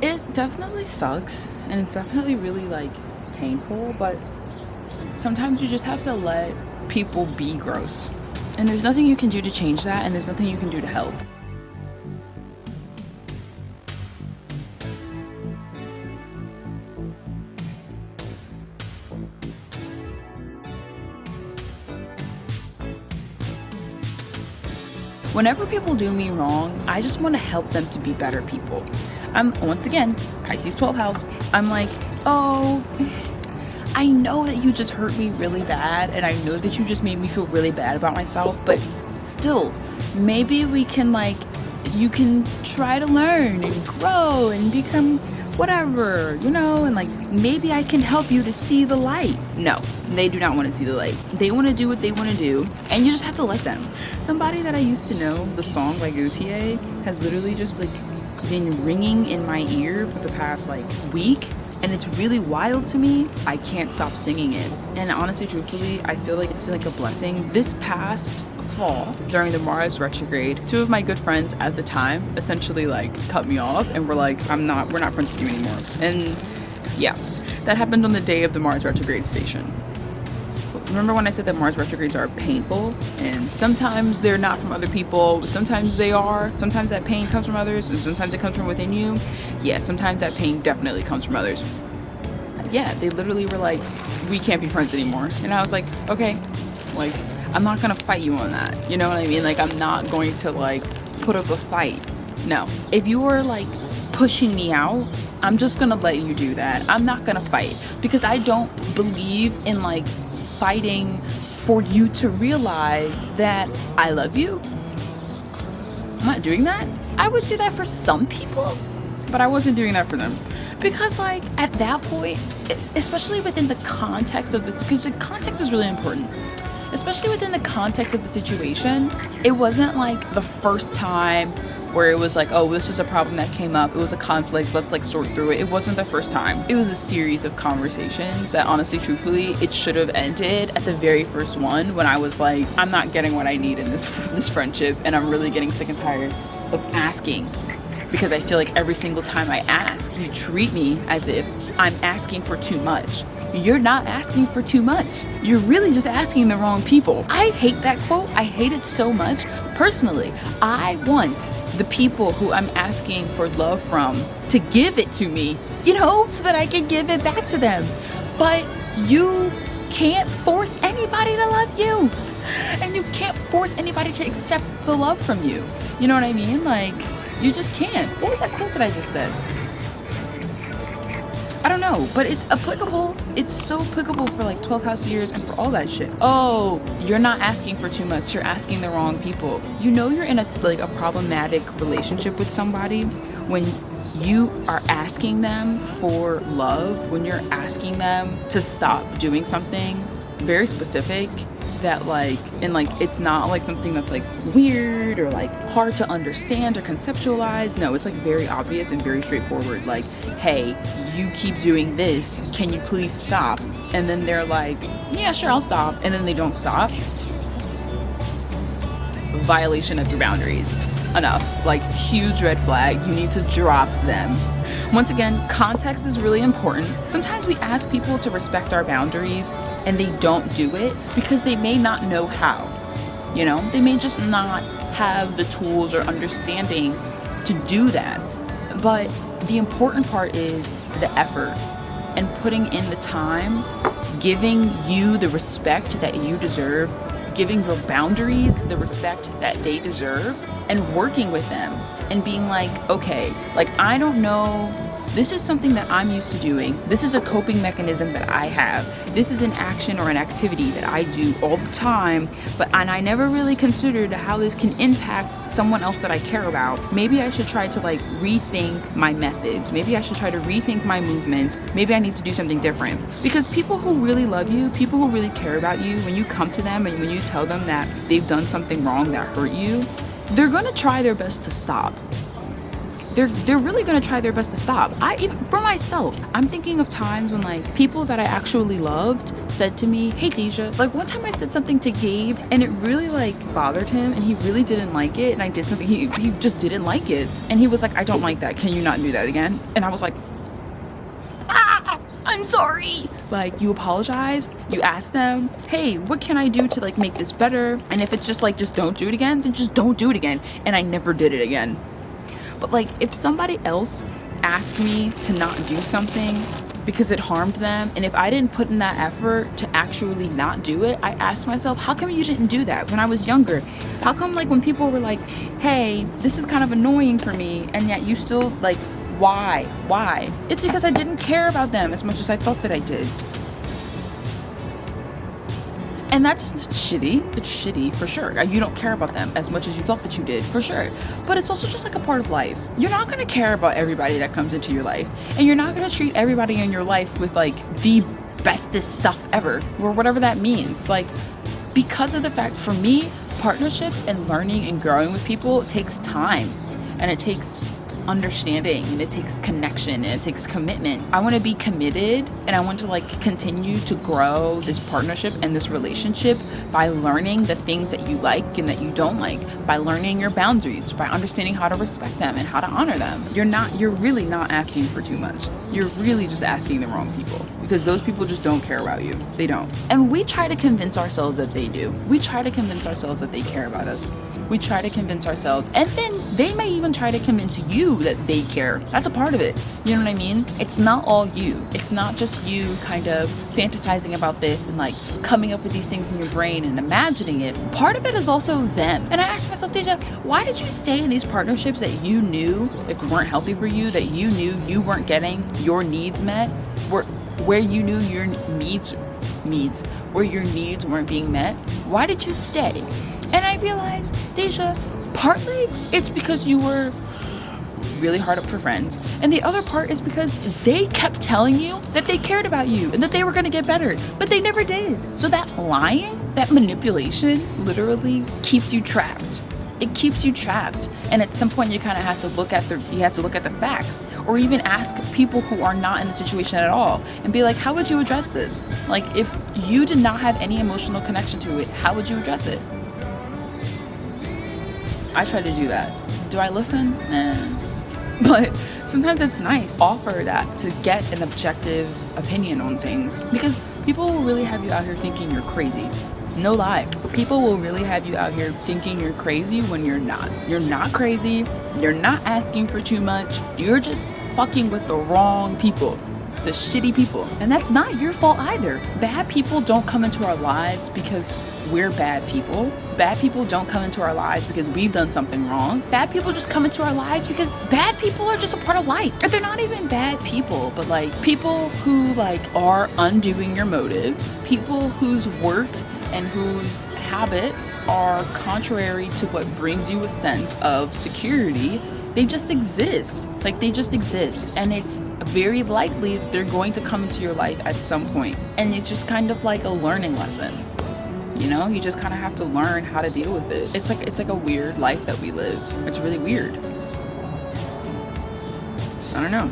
It definitely sucks, and it's definitely really like painful, but sometimes you just have to let people be gross. And there's nothing you can do to change that, and there's nothing you can do to help. Whenever people do me wrong, I just want to help them to be better people. I'm, once again, Pisces 12th house, I'm like, oh, I know that you just hurt me really bad, and I know that you just made me feel really bad about myself, but still, maybe we can you can try to learn and grow and become whatever, and maybe I can help you to see the light. No, they do not want to see the light. They want to do what they want to do, and you just have to let them. Somebody that I used to know, the song by Gautier, has literally just been ringing in my ear for the past week, and it's really wild to me. I can't stop singing it, and honestly, truthfully, I feel like it's a blessing. This past fall, during the Mars retrograde, two of my good friends at the time essentially cut me off and were like, we're not friends with you anymore. And yeah, that happened on the day of the Mars retrograde station. Remember when I said that Mars retrogrades are painful, and sometimes they're not from other people, sometimes they are, sometimes that pain comes from others, and sometimes it comes from within you. Yeah, sometimes that pain definitely comes from others. Yeah, they literally were like, we can't be friends anymore. And I was like, okay, I'm not gonna fight you on that. You know what I mean? I'm not going to put up a fight. No. If you were pushing me out, I'm just gonna let you do that. I'm not gonna fight, because I don't believe in fighting for you to realize that I love you. I'm not doing that. I would do that for some people, but I wasn't doing that for them. Because at that point, especially within the context of because the context is really important. Especially within the context of the situation, it wasn't the first time where it was oh, this is a problem that came up. It was a conflict. Let's sort through it. It wasn't the first time. It was a series of conversations that honestly, truthfully, it should have ended at the very first one when I was I'm not getting what I need in this friendship, and I'm really getting sick and tired of asking. Because I feel every single time I ask, you treat me as if I'm asking for too much. You're not asking for too much. You're really just asking the wrong people. I hate that quote. I hate it so much. Personally, I want the people who I'm asking for love from to give it to me, so that I can give it back to them. But you can't force anybody to love you. And you can't force anybody to accept the love from you. You know what I mean? You just can't. What was that quote that I just said? I don't know, but it's applicable. It's so applicable for 12th house years and for all that shit. Oh, you're not asking for too much. You're asking the wrong people. You're in a problematic relationship with somebody when you are asking them for love, when you're asking them to stop doing something very specific that it's not something that's weird or hard to understand or conceptualize. No, it's very obvious and very straightforward. Hey, you keep doing this, can you please stop? And then they're yeah, sure, I'll stop. And then they don't stop. Violation of your boundaries. Enough. Huge red flag. You need to drop them. Once again, context is really important. Sometimes we ask people to respect our boundaries and they don't do it because they may not know how. They may just not have the tools or understanding to do that. But the important part is the effort and putting in the time, giving you the respect that you deserve, giving your boundaries the respect that they deserve, and working with them and being okay, I don't know, this is something that I'm used to doing. This is a coping mechanism that I have. This is an action or an activity that I do all the time, and I never really considered how this can impact someone else that I care about. Maybe I should try to rethink my methods. Maybe I should try to rethink my movements. Maybe I need to do something different. Because people who really love you, people who really care about you, when you come to them and when you tell them that they've done something wrong that hurt you, they're gonna try their best to stop. they're really gonna try their best to stop. I even for myself, I'm thinking of times when like people that I actually loved said to me, hey Deja, like one time I said something to Gabe and it really like bothered him and he really didn't like it, and I did something he just didn't like it, and he was like, I don't like that, can you not do that again? And I was like, I'm sorry. Like, you apologize, you ask them, hey, what can I do to like make this better? And if it's just like, just don't do it again, then just don't do it again. And I never did it again. But like, if somebody else asked me to not do something because it harmed them, and if I didn't put in that effort to actually not do it, I asked myself, how come you didn't do that when I was younger? How come like when people were like, hey, this is kind of annoying for me, and yet you still like, why? It's because I didn't care about them as much as I thought that I did. And that's shitty. It's shitty for sure. You don't care about them as much as you thought that you did, for sure. But it's also just like a part of life. You're not going to care about everybody that comes into your life. And you're not going to treat everybody in your life with like the bestest stuff ever, or whatever that means. Like, because of the fact, for me, partnerships and learning and growing with people takes time. And it takes understanding, and it takes connection, and it takes commitment. I want to be committed, and I want to like continue to grow this partnership and this relationship by learning the things that you like and that you don't like, by learning your boundaries, by understanding how to respect them and how to honor them. You're really not asking for too much. You're really just asking the wrong people, because those people just don't care about you. They don't. And we try to convince ourselves that they do. We try to convince ourselves that they care about us. We try to convince ourselves, and then they may even try to convince you that they care. That's a part of it. You know what I mean? It's not all you. It's not just you kind of fantasizing about this and like coming up with these things in your brain and imagining it. Part of it is also them. And I asked myself, Deja, why did you stay in these partnerships that you knew like weren't healthy for you, that you knew you weren't getting your needs met, where you knew your needs where your needs weren't being met? Why did you stay? And I realized, Deja, partly it's because you were really hard up for friends, and the other part is because they kept telling you that they cared about you and that they were going to get better, but they never did. So that lying, that manipulation literally keeps you trapped. It keeps you trapped. And at some point you kind of have to look at the facts, or even ask people who are not in the situation at all and be like, how would you address this? Like, if you did not have any emotional connection to it, how would you address it? I try to do that. Do I listen? Nah. But sometimes it's nice. Offer that to get an objective opinion on things, because people will really have you out here thinking you're crazy. No lie. People will really have you out here thinking you're crazy when you're not. You're not crazy. You're not asking for too much. You're just fucking with the wrong people. The shitty people. And that's not your fault either. Bad people don't come into our lives because we're bad people. Bad people don't come into our lives because we've done something wrong. Bad people just come into our lives because bad people are just a part of life. Or they're not even bad people, but like people who like are undoing your motives, people whose work and whose habits are contrary to what brings you a sense of security. They just exist. Like, they just exist. And it's very likely that they're going to come into your life at some point. And it's just kind of like a learning lesson. You know, you just kind of have to learn how to deal with it. It's like a weird life that we live. It's really weird. I don't know.